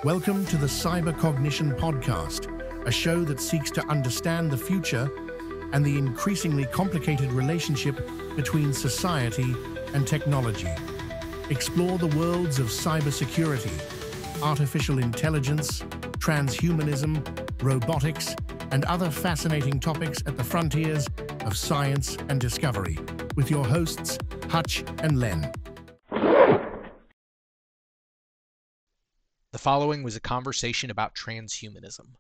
Welcome to the Cyber Cognition Podcast, a show that seeks to understand the future and the increasingly complicated relationship between society and technology. Explore the worlds of cybersecurity, artificial intelligence, transhumanism, robotics, and other fascinating topics at the frontiers of science and discovery, with your hosts, Hutch and Len. The following was a conversation about transhumanism.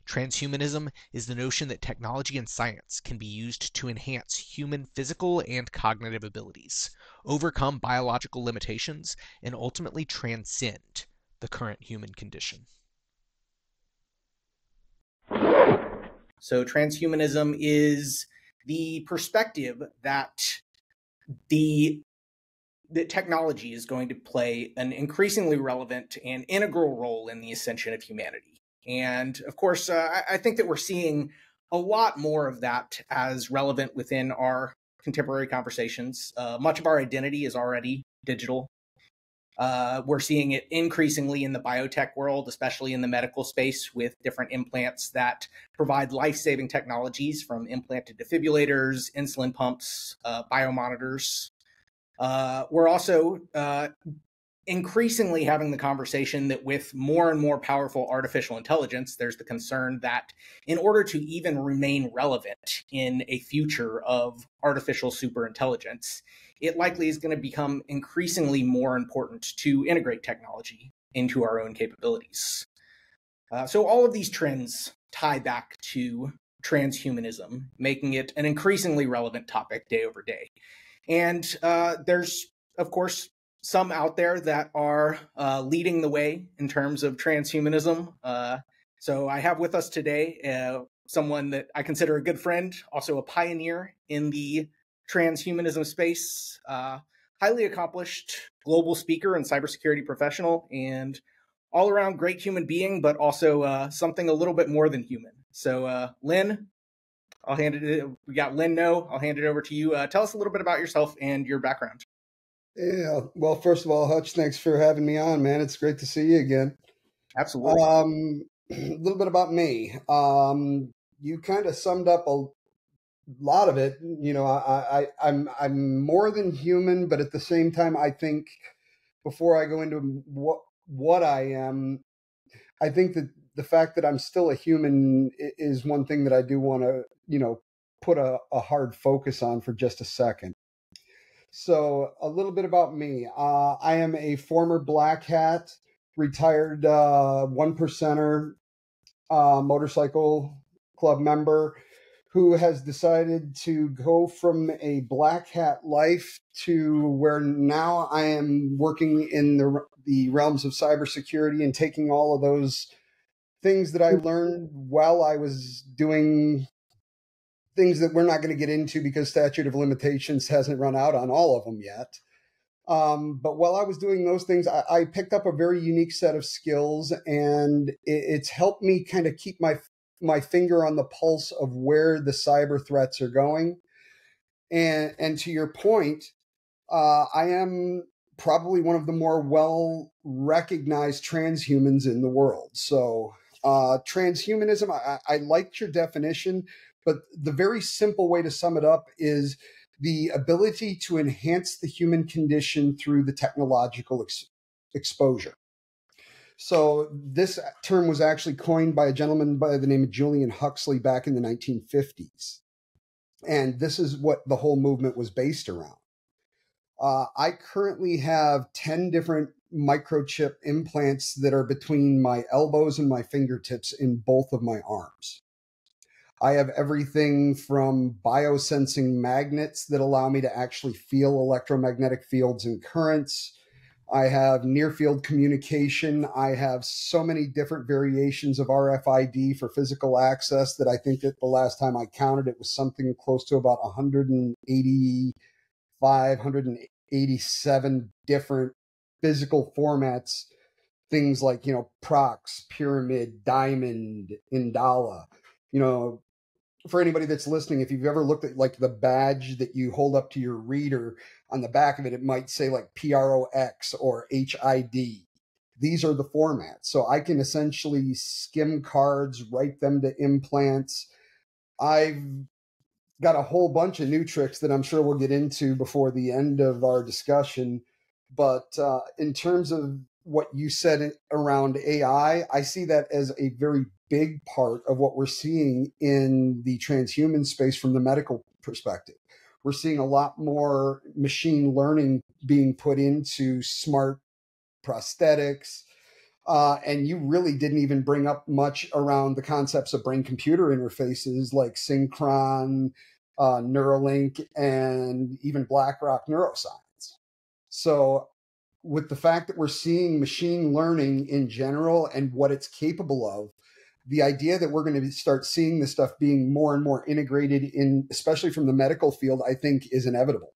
Transhumanism is the notion that technology and science can be used to enhance human physical and cognitive abilities, overcome biological limitations, and ultimately transcend the current human condition. So transhumanism is the perspective that that technology is going to play an increasingly relevant and integral role in the ascension of humanity. And of course, I think that we're seeing a lot more of that as relevant within our contemporary conversations. Much of our identity is already digital. We're seeing it increasingly in the biotech world, especially in the medical space, with different implants that provide life-saving technologies, from implanted defibrillators, insulin pumps, biomonitors. We're also increasingly having the conversation that with more and more powerful artificial intelligence, there's the concern that in order to even remain relevant in a future of artificial superintelligence, it likely is going to become increasingly more important to integrate technology into our own capabilities. So all of these trends tie back to transhumanism, making it an increasingly relevant topic day over day. And there's, of course, some out there that are leading the way in terms of transhumanism. So I have with us today someone that I consider a good friend, also a pioneer in the transhumanism space, highly accomplished global speaker and cybersecurity professional, and all-around great human being, but also something a little bit more than human. So Lynn, we got Lynn No. I'll hand it over to you. Tell us a little bit about yourself and your background. Yeah, well, first of all, Hutch, thanks for having me on, man. It's great to see you again. Absolutely. A little bit about me. You kind of summed up a lot of it. You know, I'm more than human, but at the same time, I think before I go into what I am, I think that the fact that I'm still a human is one thing that I do want to, put a hard focus on for just a second. So a little bit about me. I am a former black hat, retired one percenter motorcycle club member who has decided to go from a black hat life to where now I am working in the realms of cybersecurity and taking all of those things that I learned while I was doing things that we're not going to get into because statute of limitations hasn't run out on all of them yet. But while I was doing those things, I picked up a very unique set of skills, and it's helped me kind of keep my finger on the pulse of where the cyber threats are going. And to your point, I am probably one of the more well-recognized transhumans in the world. So transhumanism, I liked your definition, but the very simple way to sum it up is the ability to enhance the human condition through the technological exposure. So this term was actually coined by a gentleman by the name of Julian Huxley back in the 1950s. And this is what the whole movement was based around. I currently have 10 different microchip implants that are between my elbows and my fingertips in both of my arms. I have everything from biosensing magnets that allow me to actually feel electromagnetic fields and currents. I have near field communication. I have so many different variations of RFID for physical access that I think that the last time I counted, it was something close to about 187 different physical formats. Things like, Prox, Pyramid, Diamond, Indala. For anybody that's listening, if you've ever looked at like the badge that you hold up to your reader, on the back of it, it might say like PROX or HID. these are the formats. So I can essentially skim cards, write them to implants. I've got a whole bunch of new tricks that I'm sure we'll get into before the end of our discussion. But in terms of what you said around AI, I see that as a very big part of what we're seeing in the transhuman space from the medical perspective. We're seeing a lot more machine learning being put into smart prosthetics. And you really didn't even bring up much around the concepts of brain-computer interfaces like Synchron, Neuralink, and even BlackRock Neuroscience. So with the fact that we're seeing machine learning in general and what it's capable of, the idea that we're going to start seeing this stuff being more and more integrated in, especially from the medical field, I think is inevitable.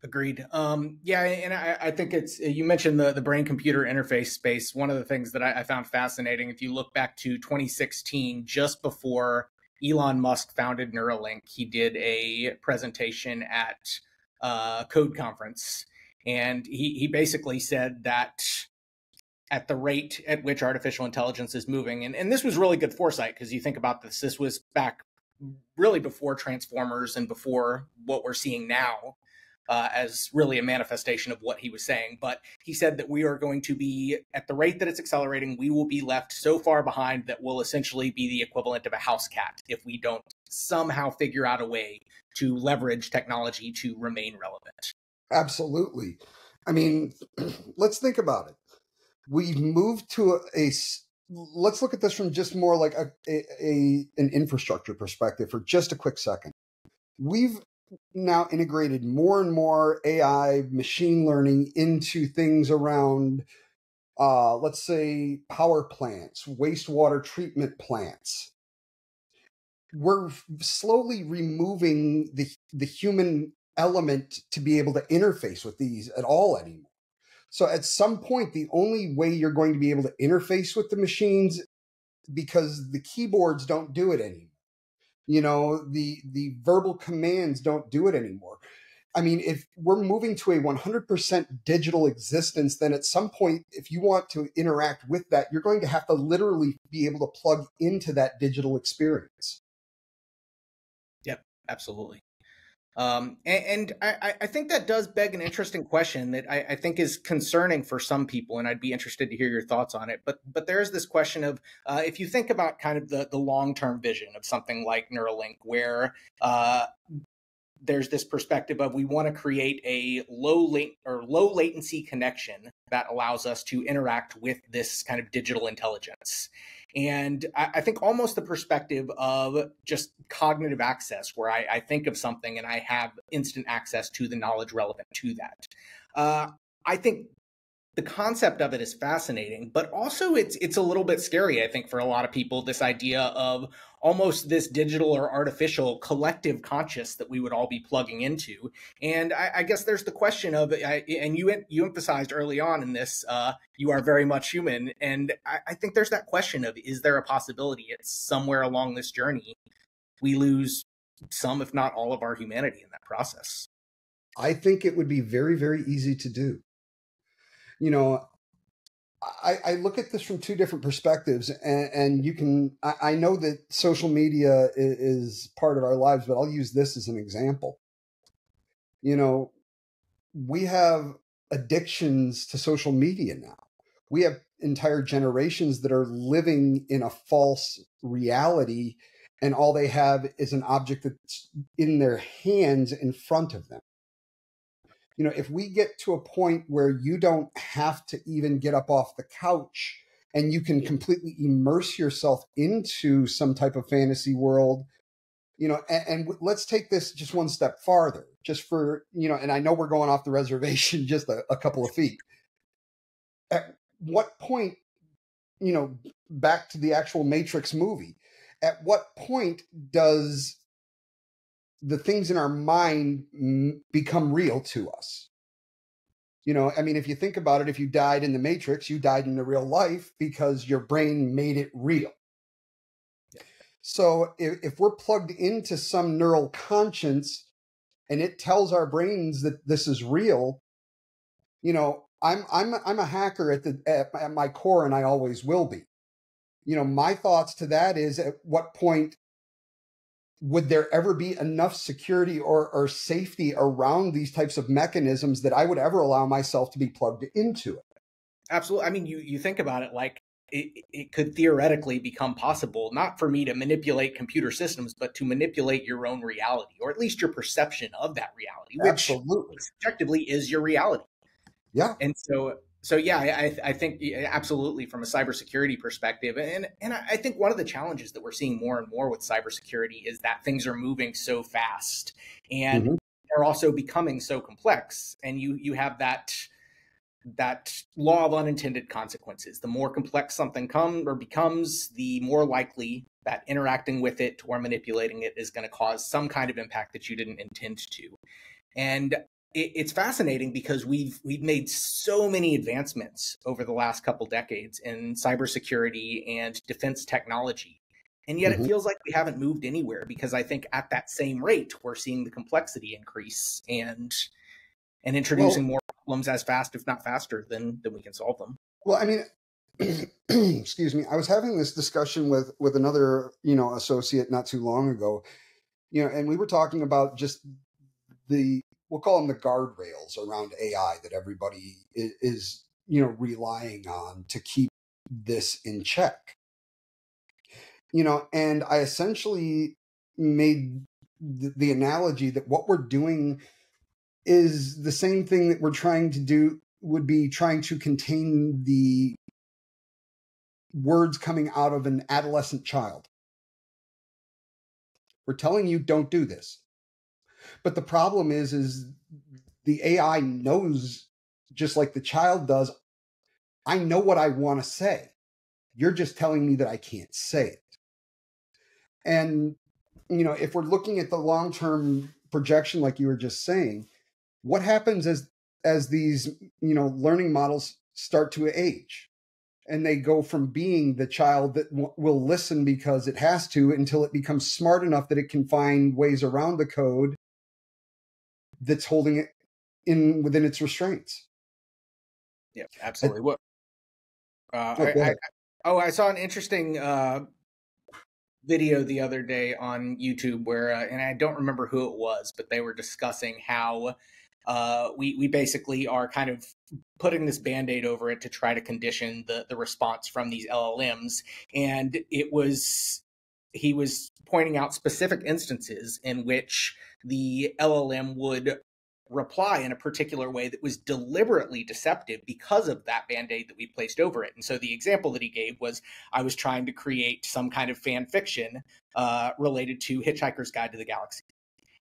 Agreed. Yeah, and I think it's, you mentioned the brain-computer interface space. One of the things that I found fascinating, if you look back to 2016, just before Elon Musk founded Neuralink, he did a presentation at Code Conference, and he basically said that at the rate at which artificial intelligence is moving, and this was really good foresight, because you think about this was back really before Transformers and before what we're seeing now, as really a manifestation of what he was saying. But he said that we are going to be, at the rate that it's accelerating, we will be left so far behind that we'll essentially be the equivalent of a house cat if we don't somehow figure out a way to leverage technology to remain relevant. Absolutely. I mean, let's think about it. We've moved to let's look at this from just more like an infrastructure perspective for just a quick second. We've now integrated more and more AI machine learning into things around, let's say, power plants, wastewater treatment plants. We're slowly removing the human element to be able to interface with these at all anymore. So at some point, the only way you're going to be able to interface with the machines, because the keyboards don't do it anymore. You know, the verbal commands don't do it anymore. I mean, if we're moving to a 100% digital existence, then at some point, if you want to interact with that, you're going to have to literally be able to plug into that digital experience. Yep, absolutely. And I think that does beg an interesting question that I think is concerning for some people, and I'd be interested to hear your thoughts on it. But there's this question of, if you think about kind of the long-term vision of something like Neuralink, where there's this perspective of, we want to create a low latency connection that allows us to interact with this kind of digital intelligence. And I think almost the perspective of just cognitive access, where I think of something and I have instant access to the knowledge relevant to that. I think the concept of it is fascinating, but also it's a little bit scary, I think, for a lot of people, this idea of almost this digital or artificial collective conscious that we would all be plugging into. And I guess there's the question of, and you emphasized early on in this, you are very much human. And I think there's that question of, is there a possibility it's somewhere along this journey we lose some, if not all, of our humanity in that process? I think it would be very, very easy to do. You know, I look at this from two different perspectives, and you can, I know that social media is part of our lives, but I'll use this as an example. You know, we have addictions to social media now. We have entire generations that are living in a false reality, and all they have is an object that's in their hands in front of them. You know, if we get to a point where you don't have to even get up off the couch and you can completely immerse yourself into some type of fantasy world, you know, and let's take this just one step farther, just for, you know, and I know we're going off the reservation just a couple of feet. At what point, you know, back to the actual Matrix movie, at what point does the things in our mind become real to us? You know, I mean, if you think about it, if you died in the Matrix, you died in the real life because your brain made it real. Yeah. So if we're plugged into some neural conscience and it tells our brains that this is real, you know, I'm a hacker at my core, and I always will be. My thoughts to that is, at what point would there ever be enough security or safety around these types of mechanisms that I would ever allow myself to be plugged into it? Absolutely. I mean, you think about it, like it could theoretically become possible, not for me to manipulate computer systems, but to manipulate your own reality, or at least your perception of that reality, which Absolutely. subjectively is your reality. Yeah. And so yeah, I think absolutely from a cybersecurity perspective, and I think one of the challenges that we're seeing more and more with cybersecurity is that things are moving so fast, and they're also becoming so complex, and you have that law of unintended consequences. The more complex something becomes, the more likely that interacting with it or manipulating it is going to cause some kind of impact that you didn't intend to. And it's fascinating because we've made so many advancements over the last couple decades in cybersecurity and defense technology. And yet it feels like we haven't moved anywhere, because I think at that same rate, we're seeing the complexity increase and introducing more problems as fast, if not faster, than we can solve them. Well, I mean, excuse me. I was having this discussion with another, associate not too long ago, and we were talking about just we'll call them the guardrails around AI that everybody is relying on to keep this in check. And I essentially made the analogy that what we're doing is the same thing that we're trying to do, would be trying to contain the words coming out of an adolescent child. We're telling you, don't do this. But the problem is the AI knows, just like the child does, I know what I want to say. You're just telling me that I can't say it. And, if we're looking at the long-term projection, like you were just saying, what happens as these, learning models start to age? And they go from being the child that will listen because it has to, until it becomes smart enough that it can find ways around the code that's holding it within its restraints. Yeah, absolutely. What? I saw an interesting video the other day on YouTube where, and I don't remember who it was, but they were discussing how we basically are kind of putting this Band-Aid over it to try to condition the response from these LLMs. And he was pointing out specific instances in which the LLM would reply in a particular way that was deliberately deceptive because of that Band-Aid that we placed over it. And so the example that he gave was, I was trying to create some kind of fan fiction related to Hitchhiker's Guide to the Galaxy.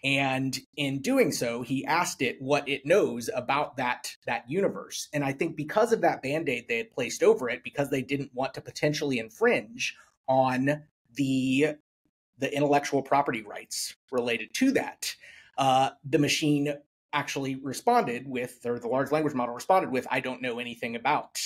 And in doing so, he asked it what it knows about that universe. And I think because of that Band-Aid they had placed over it, because they didn't want to potentially infringe on the intellectual property rights related to that, the machine actually responded with, or the large language model responded with, I don't know anything about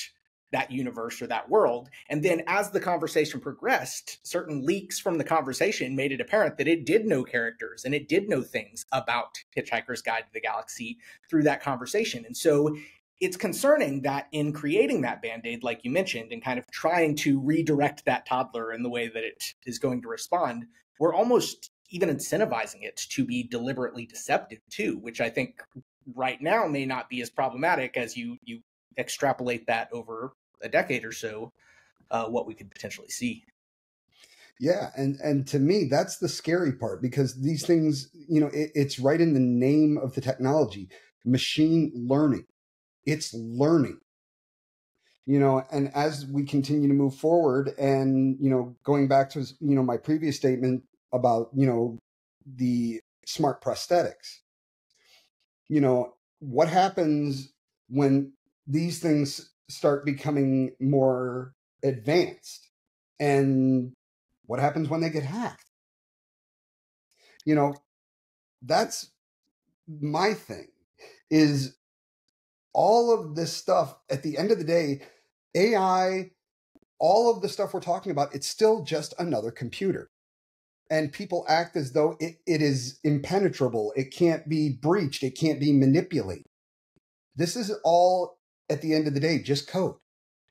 that universe or that world. And then as the conversation progressed, certain leaks from the conversation made it apparent that it did know characters and it did know things about Hitchhiker's Guide to the Galaxy through that conversation. And so it's concerning that in creating that Band-Aid, like you mentioned, and kind of trying to redirect that toddler in the way that it is going to respond, we're almost even incentivizing it to be deliberately deceptive too, which I think right now may not be as problematic as you extrapolate that over a decade or so, what we could potentially see. Yeah, and to me, that's the scary part, because these things, it's right in the name of the technology, machine learning. It's learning. And as we continue to move forward, and, going back to, my previous statement about, the smart prosthetics, what happens when these things start becoming more advanced, and what happens when they get hacked? That's my thing, is all of this stuff. At the end of the day, AI, all of the stuff we're talking about, it's still just another computer. And people act as though it is impenetrable. It can't be breached. It can't be manipulated. This is all at the end of the day just code.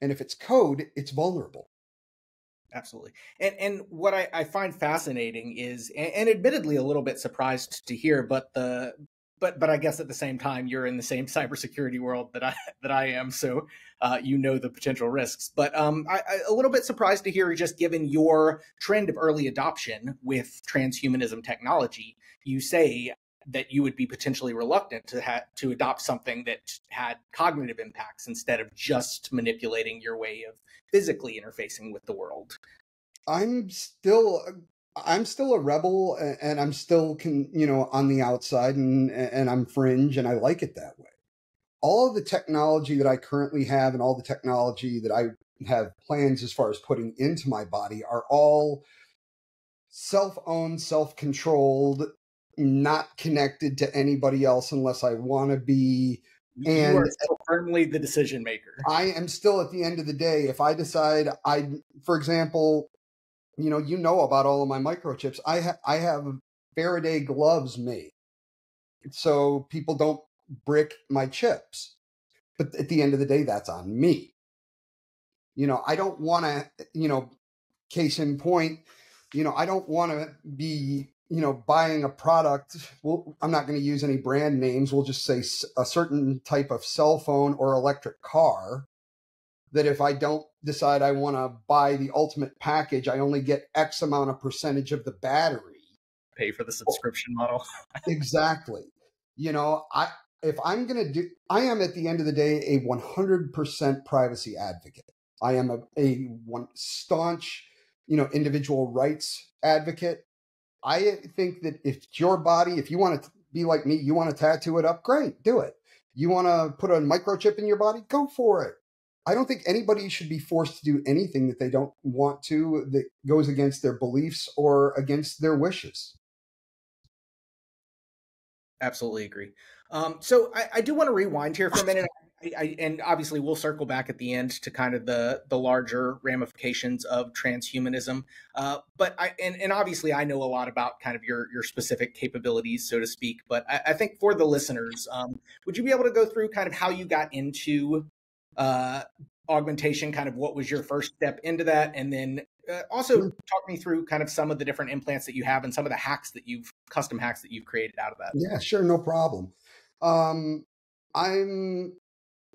And if it's code, it's vulnerable. Absolutely. And what I find fascinating is, and admittedly a little bit surprised to hear, but I guess at the same time you're in the same cybersecurity world that I am, so you know the potential risks. But a little bit surprised to hear, just given your trend of early adoption with transhumanism technology, you say that you would be potentially reluctant to adopt something that had cognitive impacts instead of just manipulating your way of physically interfacing with the world. I'm still a rebel, and I'm still on the outside, and I'm fringe, and I like it that way. All of the technology that I currently have and all the technology that I have plans as far as putting into my body are all self-owned, self-controlled, not connected to anybody else unless I want to be. And you are still firmly the decision maker. I am still, at the end of the day, if I decide for example, you know about all of my microchips. I have Faraday gloves made so people don't brick my chips. But at the end of the day, that's on me. I don't want to, case in point, I don't want to be, buying a product. Well, I'm not going to use any brand names. We'll just say a certain type of cell phone or electric car that if I don't decide I want to buy the ultimate package, I only get X amount of percentage of the battery. Pay for the subscription model. Exactly. If I'm going to I am at the end of the day a 100% privacy advocate. I am a staunch, individual rights advocate. I think that if it's your body, if you want to be like me, you want to tattoo it up, great, do it. You want to put a microchip in your body, go for it. I don't think anybody should be forced to do anything that they don't want to, that goes against their beliefs or against their wishes. Absolutely agree. So I do want to rewind here for a minute. And obviously we'll circle back at the end to kind of the larger ramifications of transhumanism. But obviously I know a lot about kind of your specific capabilities, so to speak. But I think for the listeners, would you be able to go through kind of how you got into augmentation, kind of what was your first step into that, and then also talk me through kind of some of the different implants that you have and some of the custom hacks that you've created out of that. Yeah, sure, no problem.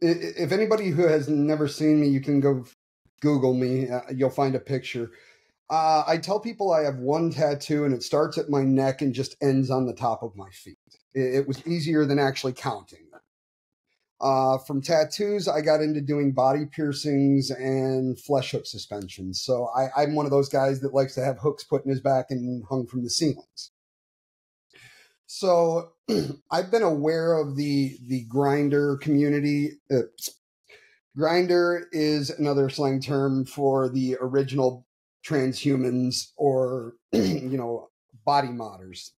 If anybody who has never seen me, you can go Google me. You'll find a picture. I tell people I have one tattoo, and it starts at my neck and just ends on the top of my feet. It was easier than actually counting them. From tattoos, I got into doing body piercings and flesh hook suspensions. So I'm one of those guys that likes to have hooks put in his back and hung from the ceilings. So I've been aware of the grinder community. Grinder is another slang term for the original transhumans or, body modders.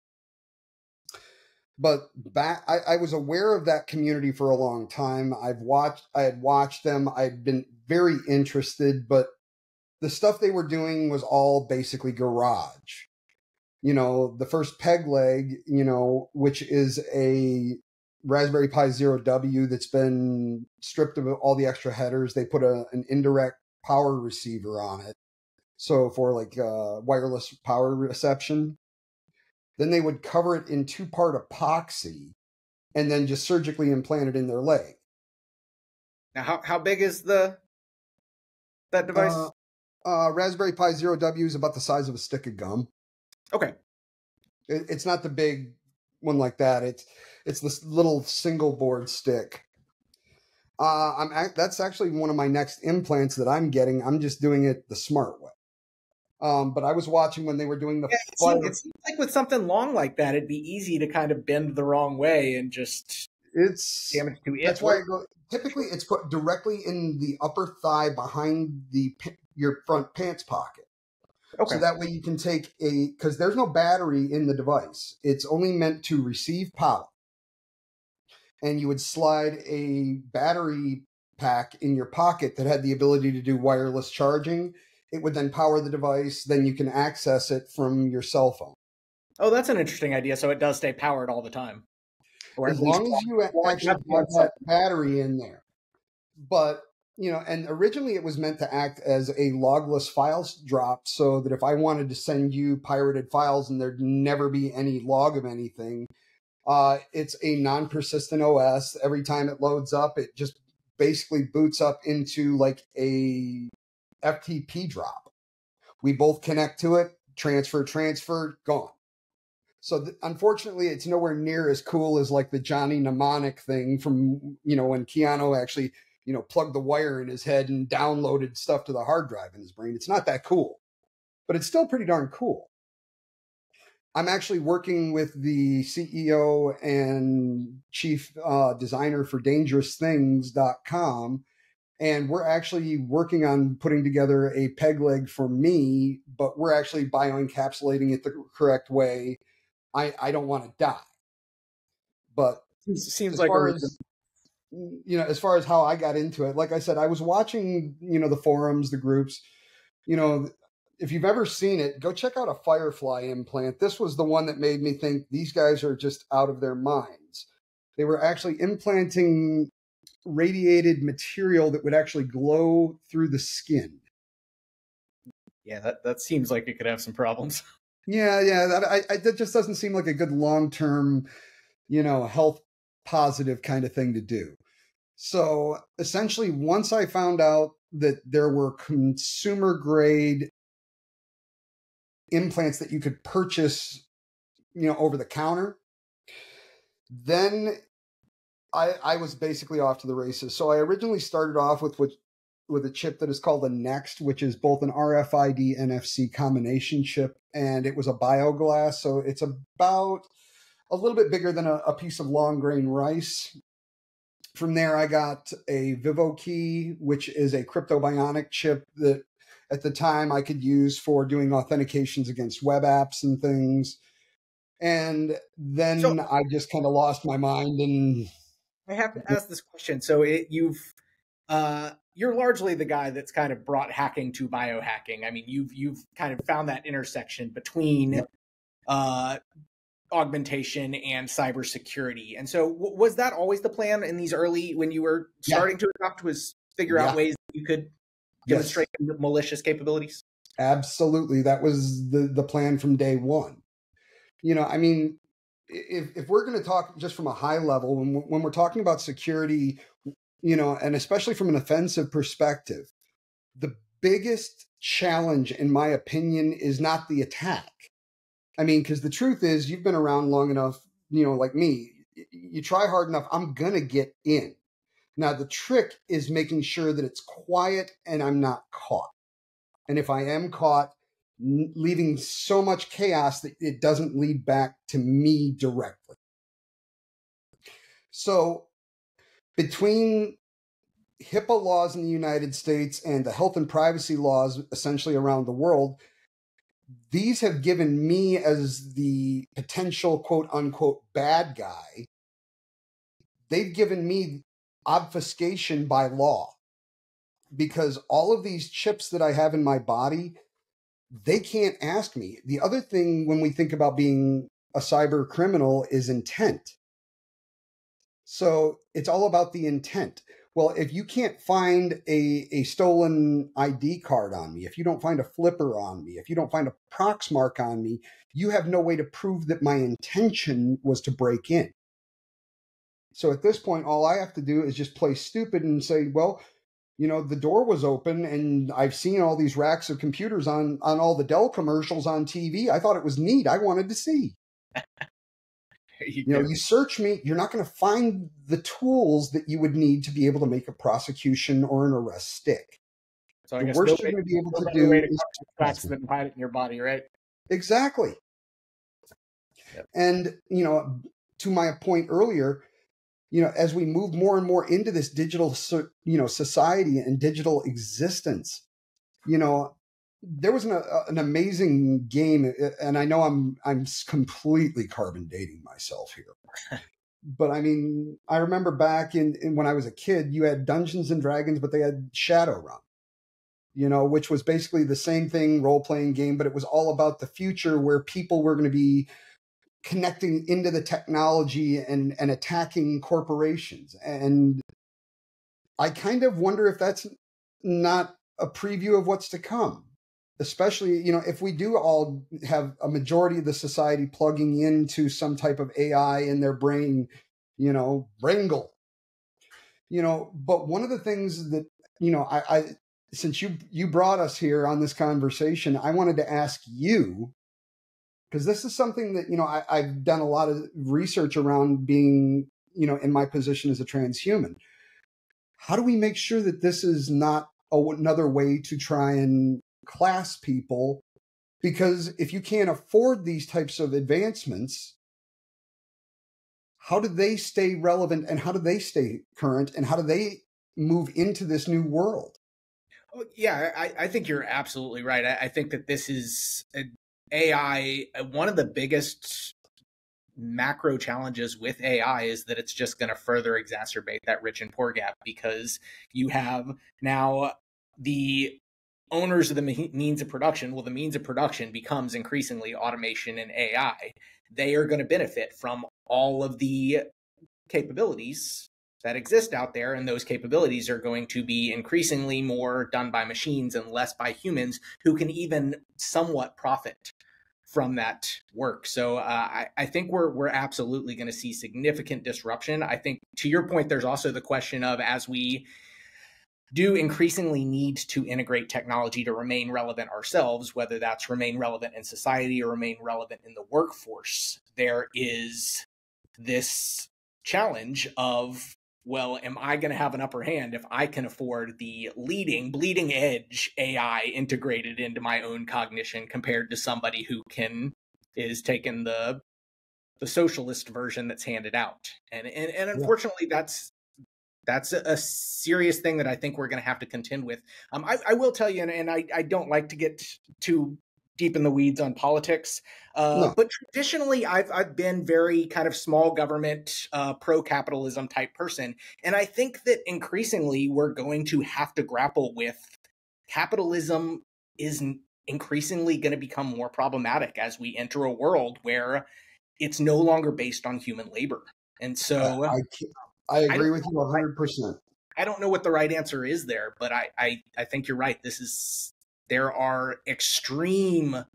But I was aware of that community for a long time. I had watched them. I'd been very interested, but the stuff they were doing was all basically garage. The first peg leg, which is a Raspberry Pi Zero W that's been stripped of all the extra headers. They put an indirect power receiver on it. So for wireless power reception. Then they would cover it in 2-part epoxy and then just surgically implant it in their leg. Now, how big is that device? Raspberry Pi Zero W is about the size of a stick of gum. Okay. It's not the big one like that. It's this little single board stick. That's actually one of my next implants that I'm getting. I'm just doing it the smart way. But I was watching when they were doing the. It seems like with something long like that, it'd be easy to kind of bend the wrong way and just damage to it. That's why I go. Typically, it's put directly in the upper thigh behind your front pants pocket. Okay. So that way you can take because there's no battery in the device. It's only meant to receive power. And you would slide a battery pack in your pocket that had the ability to do wireless charging. It would then power the device. Then you can access it from your cell phone. Oh, that's an interesting idea. So it does stay powered all the time. Or as long as you actually have that battery in there. But, and originally it was meant to act as a logless files drop so that if I wanted to send you pirated files and there'd never be any log of anything, it's a non-persistent OS. Every time it loads up, it just basically boots up into like a FTP drop. We both connect to it, transfer, gone. So unfortunately, it's nowhere near as cool as like the Johnny Mnemonic thing from, when Keanu actually, plugged the wire in his head and downloaded stuff to the hard drive in his brain. It's not that cool, but it's still pretty darn cool. I'm actually working with the CEO and chief designer for dangerousthings.com. And we're actually working on putting together a peg leg for me, but we're actually bioencapsulating it the correct way. I don't want to die. But seems as like far as as far as how I got into it, like I said, I was watching, the forums, the groups, if you've ever seen it, go check out a Firefly implant. This was the one that made me think these guys are just out of their minds. They were actually implanting radiated material that would actually glow through the skin. Yeah, that seems like it could have some problems. Yeah, that just doesn't seem like a good long-term, health positive kind of thing to do. So essentially, once I found out that there were consumer grade implants that you could purchase, over the counter, then I was basically off to the races. So I originally started off with a chip that is called the Next, which is both an RFID NFC combination chip, and it was a bioglass. So it's about a little bit bigger than a piece of long grain rice. From there, I got a VivoKey, which is a cryptobionic chip that at the time I could use for doing authentications against web apps and things. And then I just kind of lost my mind. And I have to ask this question. So you're largely the guy that's kind of brought hacking to biohacking. I mean, you've kind of found that intersection between augmentation and cybersecurity. And so was that always the plan in these early, when you were starting to adopt, was figure out ways that you could demonstrate malicious capabilities? Absolutely. That was the plan from day one. I mean, if we're going to talk just from a high level, when we're talking about security, and especially from an offensive perspective, the biggest challenge, in my opinion, is not the attack. I mean, because the truth is, you've been around long enough, like me, you try hard enough, I'm going to get in. Now, the trick is making sure that it's quiet and I'm not caught. And if I am caught, leaving so much chaos that it doesn't lead back to me directly. So between HIPAA laws in the United States and the health and privacy laws essentially around the world, these have given me, as the potential quote unquote bad guy, they've given me obfuscation by law, because all of these chips that I have in my body, they can't ask me. The other thing when we think about being a cyber criminal is intent. So it's all about the intent. Well, if you can't find a stolen ID card on me, if you don't find a flipper on me, if you don't find a Proxmark on me, you have no way to prove that my intention was to break in. So at this point, all I have to do is just play stupid and say, well, the door was open and I've seen all these racks of computers on all the Dell commercials on TV. I thought it was neat. I wanted to see. You search me, you're not going to find the tools that you would need to be able to make a prosecution or an arrest stick. So I the guess worst you're going to be able to do is facts that hide it in your body, right? Exactly. Yep. And, to my point earlier, as we move more and more into this digital, society and digital existence, there was an amazing game, and I know I'm completely carbon dating myself here. But I mean, I remember back in when I was a kid, you had Dungeons and Dragons, but they had Shadowrun, which was basically the same thing, role-playing game, but it was all about the future where people were going to be connecting into the technology and attacking corporations. And I kind of wonder if that's not a preview of what's to come. Especially, if we do all have a majority of the society plugging into some type of AI in their brain, Wrangle. But one of the things that, I since you brought us here on this conversation, I wanted to ask you, because this is something that, I've done a lot of research around being, in my position as a transhuman. How do we make sure that this is not another way to try and class people? Because if you can't afford these types of advancements, how do they stay relevant, and how do they stay current, and how do they move into this new world? Yeah, I think you're absolutely right. I think that this is AI. One of the biggest macro challenges with AI is that it's just going to further exacerbate that rich and poor gap, because you have now the owners of the means of production. Well, the means of production becomes increasingly automation and AI. They are going to benefit from all of the capabilities that exist out there, and those capabilities are going to be increasingly more done by machines and less by humans, who can even somewhat profit from that work. So I think we're absolutely going to see significant disruption. I think, to your point, there's also the question of, as we do increasingly need to integrate technology to remain relevant ourselves, whether that's remain relevant in society or remain relevant in the workforce, there is this challenge of, well, am I going to have an upper hand if I can afford the bleeding edge AI integrated into my own cognition, compared to somebody who is taking the socialist version that's handed out? And unfortunately, that's a serious thing that I think we're going to have to contend with. I will tell you, and I don't like to get too deep in the weeds on politics, No. but traditionally I've been very kind of small government, pro-capitalism type person. And I think that increasingly we're going to have to grapple with capitalism is increasingly going to become more problematic as we enter a world where it's no longer based on human labor. And so I agree with you 100%. I don't know what the right answer is there, but I think you're right. There are extreme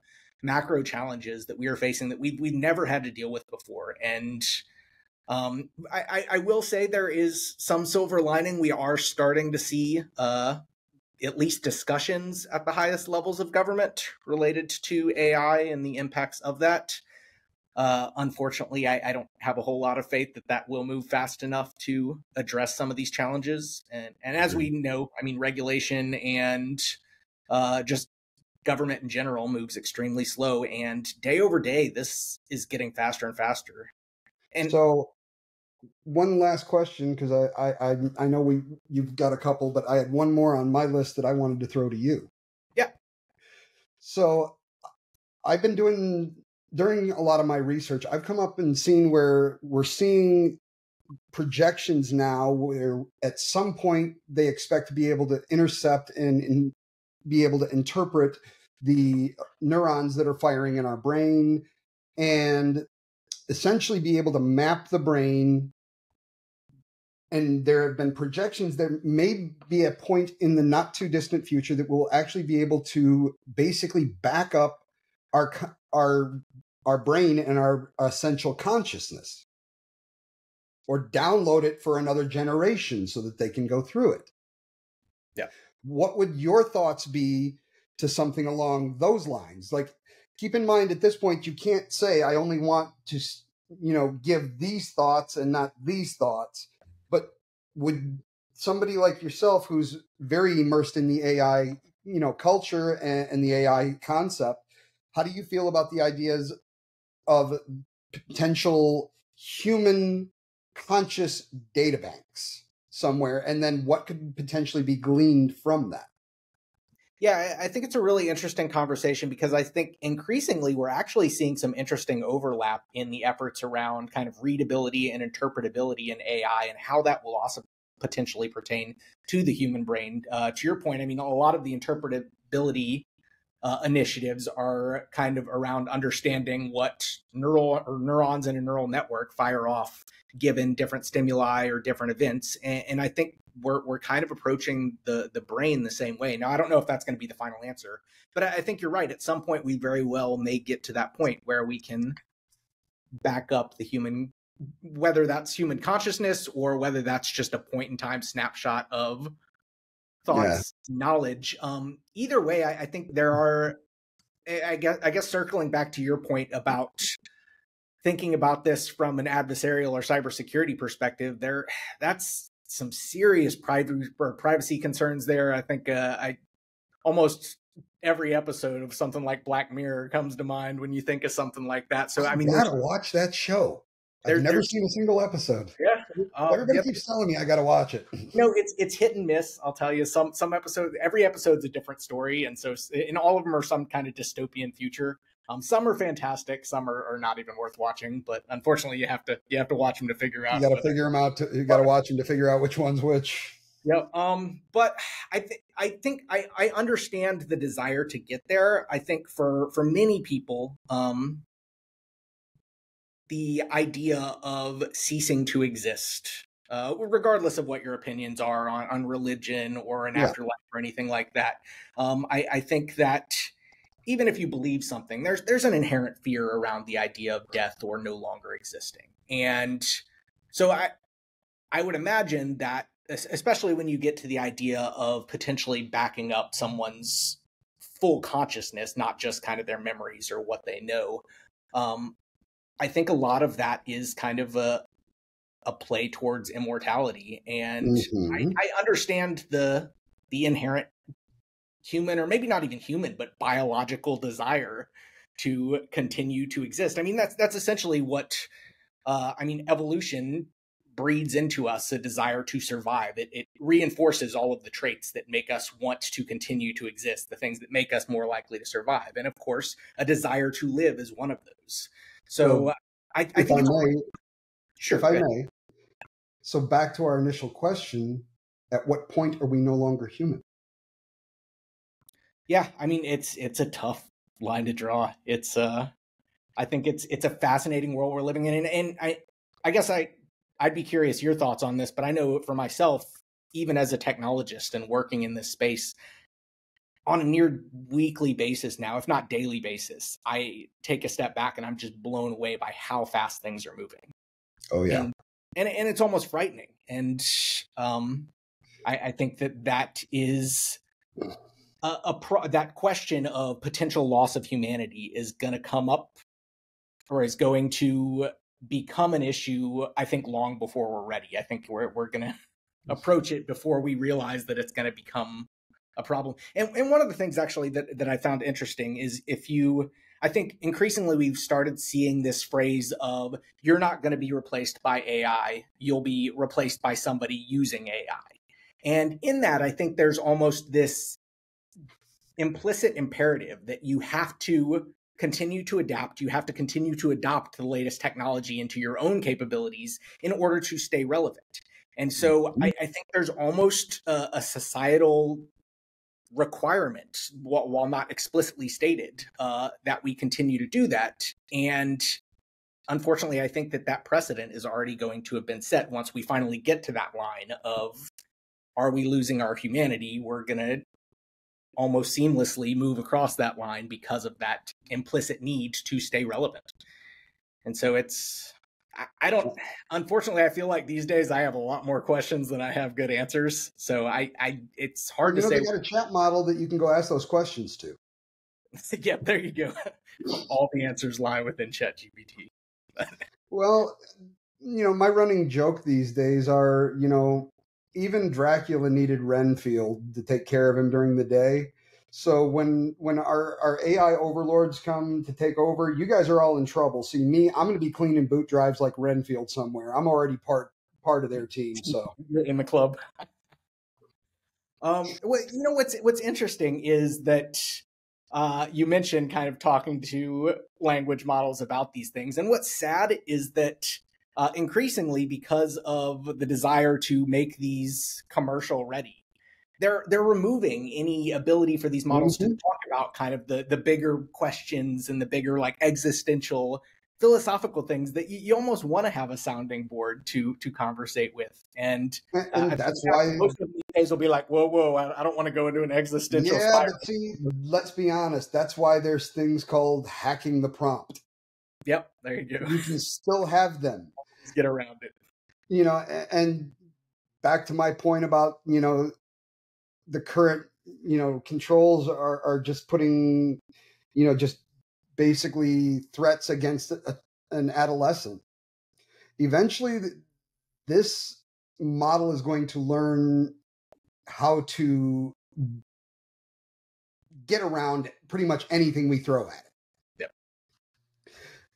macro challenges that we are facing that we've never had to deal with before. And I will say there is some silver lining. We are starting to see at least discussions at the highest levels of government related to AI and the impacts of that. Unfortunately, I don't have a whole lot of faith that will move fast enough to address some of these challenges. And as we know, I mean, regulation and just government in general moves extremely slow, and day over day, this is getting faster and faster. And so, one last question, because I know you've got a couple, but I had one more on my list that I wanted to throw to you. Yeah. So, I've been during a lot of my research, I've come up and seen where we're seeing projections now where at some point they expect to be able to intercept and be able to interpret the neurons that are firing in our brain, and essentially be able to map the brain. And there have been projections that may be a point in the not too distant future that we'll actually be able to basically back up our brain and our essential consciousness, or download it for another generation so that they can go through it. Yeah. What would your thoughts be to something along those lines? Like, keep in mind at this point, you can't say, I only want to, give these thoughts and not these thoughts. But would somebody like yourself, who's very immersed in the AI, culture and the AI concept, how do you feel about the ideas of potential human conscious data banks somewhere, and then what could potentially be gleaned from that? Yeah, I think it's a really interesting conversation, because I think increasingly we're actually seeing some interesting overlap in the efforts around kind of readability and interpretability in AI, and how that will also potentially pertain to the human brain. To your point, I mean, a lot of the interpretability initiatives are kind of around understanding what neurons in a neural network fire off given different stimuli or different events. And I think we're kind of approaching the brain the same way. Now, I don't know if that's going to be the final answer, but I think you're right. At some point, we very well may get to that point where we can back up the human, whether that's human consciousness or whether that's just a point in time snapshot of thoughts, knowledge. Either way, I think there are, I guess circling back to your point about thinking about this from an adversarial or cybersecurity perspective, that's some serious privacy concerns there. I think I almost every episode of something like Black Mirror comes to mind when you think of something like that. So I mean, gotta watch that show. I've never seen a single episode. Yeah, everybody keeps telling me I gotta watch it. It's hit and miss. I'll tell you, some episodes, every episode's a different story, and so in all of them are some kind of dystopian future. Some are fantastic, some are not even worth watching. But unfortunately, you have to watch them to figure out. You got to figure them out. You got to watch them to figure out which one's which. Yeah. But I think I understand the desire to get there. I think for many people, the idea of ceasing to exist, regardless of what your opinions are on religion or an afterlife or anything like that, I think that even if you believe something, there's an inherent fear around the idea of death or no longer existing. And so I would imagine that, especially when you get to the idea of potentially backing up someone's full consciousness, not just kind of their memories or what they know, I think a lot of that is kind of a play towards immortality. And I understand the inherent human, or maybe not even human, but biological desire to continue to exist. I mean, that's essentially what evolution breeds into us, a desire to survive. It reinforces all of the traits that make us want to continue to exist, the things that make us more likely to survive. And of course, a desire to live is one of those. So I think if I may. may. So back to our initial question, at what point are we no longer human? Yeah, I mean, it's a tough line to draw. It's I think it's a fascinating world we're living in, and I guess I'd be curious your thoughts on this, but I know for myself, even as a technologist and working in this space on a near weekly basis now, if not daily basis, I take a step back and I'm just blown away by how fast things are moving. Oh yeah, and it's almost frightening. And I think that is that question of potential loss of humanity is going to come up, or is going to become an issue, I think, long before we're ready. I think we're going to approach it before we realize that it's going to become a problem. And one of the things actually that I found interesting is I think increasingly we've started seeing this phrase of, you're not going to be replaced by AI, you'll be replaced by somebody using AI. And in that, I think there's almost this implicit imperative that you have to continue to adapt, you have to continue to adopt the latest technology into your own capabilities in order to stay relevant. And so I think there's almost a societal requirement, while not explicitly stated, that we continue to do that. And unfortunately, I think that precedent is already going to have been set once we finally get to that line of, are we losing our humanity? We're going to almost seamlessly move across that line because of that implicit need to stay relevant. And so unfortunately, I feel like these days I have a lot more questions than I have good answers. So it's hard to say. They got a chat model that you can go ask those questions to. Yeah, there you go. All the answers lie within ChatGPT. Well, my running joke these days are, even Dracula needed Renfield to take care of him during the day. So when our AI overlords come to take over, you guys are all in trouble. See me, I'm going to be cleaning boot drives like Renfield somewhere. I'm already part of their team. So you're in the club. What's interesting is that you mentioned kind of talking to language models about these things, and what's sad is that increasingly, because of the desire to make these commercial ready, they're removing any ability for these models to talk about kind of the bigger questions and the bigger like existential philosophical things that you almost want to have a sounding board to conversate with. And that's why most of these days will be like, whoa, I don't want to go into an existential spiral. But see, let's be honest. That's why there's things called hacking the prompt. Yep, there you go. You can still have them. Let's get around it. And back to my point about, the current, controls are just putting, just basically threats against an adolescent. Eventually, this model is going to learn how to get around pretty much anything we throw at it. Yep.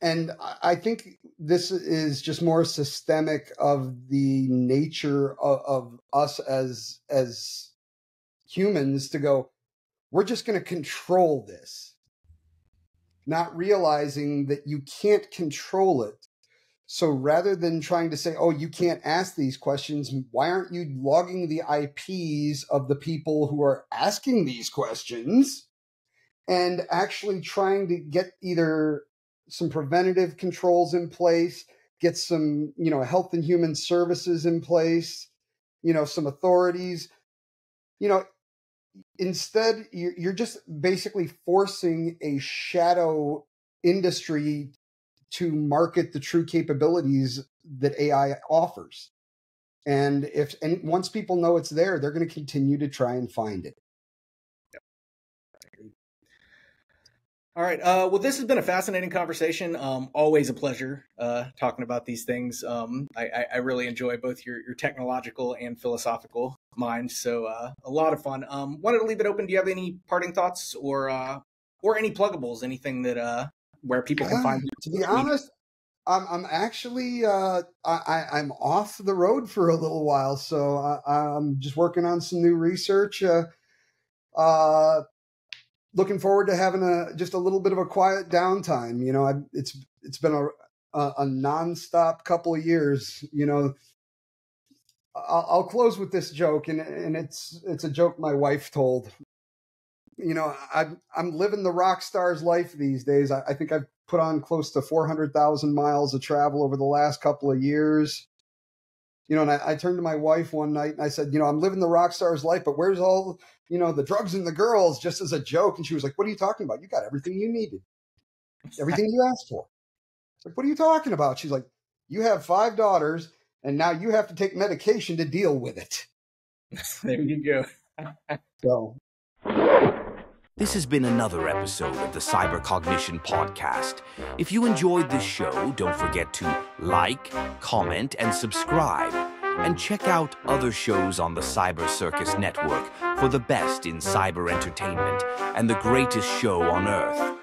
And I think this is just more systemic of the nature of us as humans to go, we're just going to control this, not realizing that you can't control it. So rather than trying to say, oh, you can't ask these questions, why aren't you logging the IPs of the people who are asking these questions and actually trying to get either some preventative controls in place, get some, health and human services in place, some authorities, instead you're just basically forcing a shadow industry to market the true capabilities that AI offers. And once people know it's there, they're going to continue to try and find it. All right. Well, this has been a fascinating conversation. Always a pleasure talking about these things. I really enjoy both your technological and philosophical mind. So a lot of fun. Wanted to leave it open. Do you have any parting thoughts or any pluggables? Anything that where people can find you? To be honest, I'm actually I'm off the road for a little while, so I'm just working on some new research. Looking forward to having just a little bit of a quiet downtime. It's been a nonstop couple of years. I'll close with this joke, and it's a joke my wife told. I'm living the rock star's life these days. I think I've put on close to 400,000 miles of travel over the last couple of years. And I turned to my wife one night and I said, I'm living the rock star's life, but where's all, the drugs and the girls, just as a joke? And she was like, what are you talking about? You got everything you needed. Everything you asked for. Like, what are you talking about? She's like, you have 5 daughters and now you have to take medication to deal with it. There you go. So. This has been another episode of the Cybercognition Podcast. If you enjoyed this show, don't forget to like, comment, and subscribe. And check out other shows on the Cyber Circus Network for the best in cyber entertainment and the greatest show on Earth.